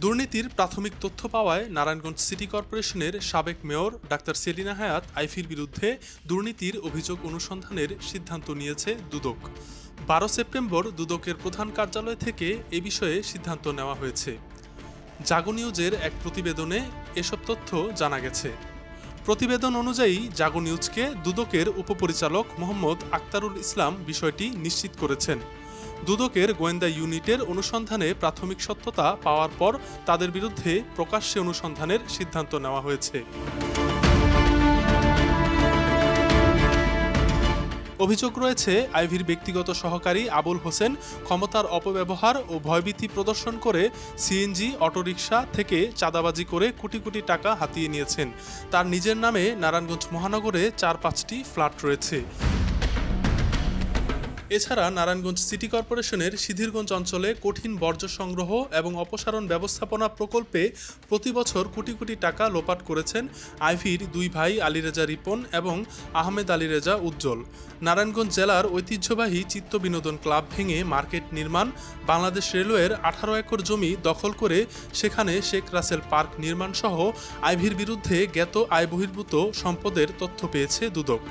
দুর্নীতির প্রাথমিক তথ্য পাওয়ায় নারায়ণগঞ্জ সিটি কর্পোরেশনের সাবেক মেয়র ডাক্তার সেলিনা হায়াৎ আইভীর বিরুদ্ধে দুর্নীতির অভিযোগ অনুসন্ধানের সিদ্ধান্ত নিয়েছে দুদক। 12 সেপ্টেম্বর দুদকের প্রধান কার্যালয় থেকে এ বিষয়ে সিদ্ধান্ত নেওয়া হয়েছে। জাগো নিউজের এক প্রতিবেদনে এসব তথ্য জানা গেছে। প্রতিবেদন অনুযায়ী জাগো নিউজকে দুদকের উপপরিচালক মোহাম্মদ আক্তারুল ইসলাম বিষয়টি নিশ্চিত করেছেন। দুদকের গোয়েন্দা ইউনিটের অনুসন্ধানে প্রাথমিক সত্যতা পাওয়ার পর তাদের বিরুদ্ধে প্রকাশ্যে অনুসন্ধানের সিদ্ধান্ত নেওয়া হয়েছে। অভিযোগ রয়েছে আইভীর ব্যক্তিগত সহকারী আবুল হোসেন ক্ষমতার অপব্যবহার ও ভয়ভীতি প্রদর্শন করে সিএনজি অটোরিকশা থেকে চাঁদাবাজি করে কোটি কোটি টাকা হাতিয়ে নিয়েছেন। তার নিজের নামে নারায়ণগঞ্জ মহানগরে 4-5টি ফ্ল্যাট রয়েছে। এছাড়া নারায়ণগঞ্জ সিটি কর্পোরেশনের সিদ্ধিরগঞ্জ অঞ্চলে কঠিন বর্জ্য সংগ্রহ এবং অপসারণ ব্যবস্থাপনা প্রকল্পে প্রতি বছর কোটি কোটি টাকা লোপাট করেছেন আইভীর দুই ভাই আলী রেজা রিপন এবং আহমেদ আলী রেজা উজ্জ্বল। নারায়ণগঞ্জ জেলার ঐতিহ্যবাহী চিত্ত বিনোদন ক্লাব ভেঙে মার্কেট নির্মাণ, বাংলাদেশ রেলওয়ের 18 একর জমি দখল করে সেখানে শেখ রাসেল পার্ক নির্মাণ সহ আইভীর বিরুদ্ধে জ্ঞাত আয় বহির্ভূত সম্পদের তথ্য পেয়েছে দুদক।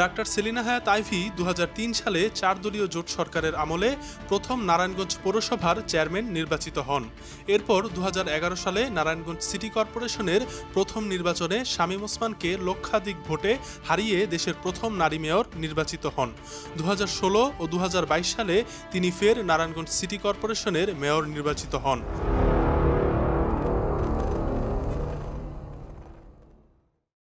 ডাক্তার সেলিনা হায়াৎ আইভী 2003 সালে 4 দলীয় জোট সরকারের আমলে প্রথম নারায়ণগঞ্জ পৌরসভার চেয়ারম্যান নির্বাচিত হন। এরপর 2011 সালে নারায়ণগঞ্জ সিটি কর্পোরেশনের প্রথম নির্বাচনে শামীম ওসমানকে লক্ষাধিক ভোটে হারিয়ে দেশের প্রথম নারী মেয়র নির্বাচিত হন। 2016 ও 2022 সালে তিনি ফের নারায়ণগঞ্জ সিটি কর্পোরেশনের মেয়র নির্বাচিত হন।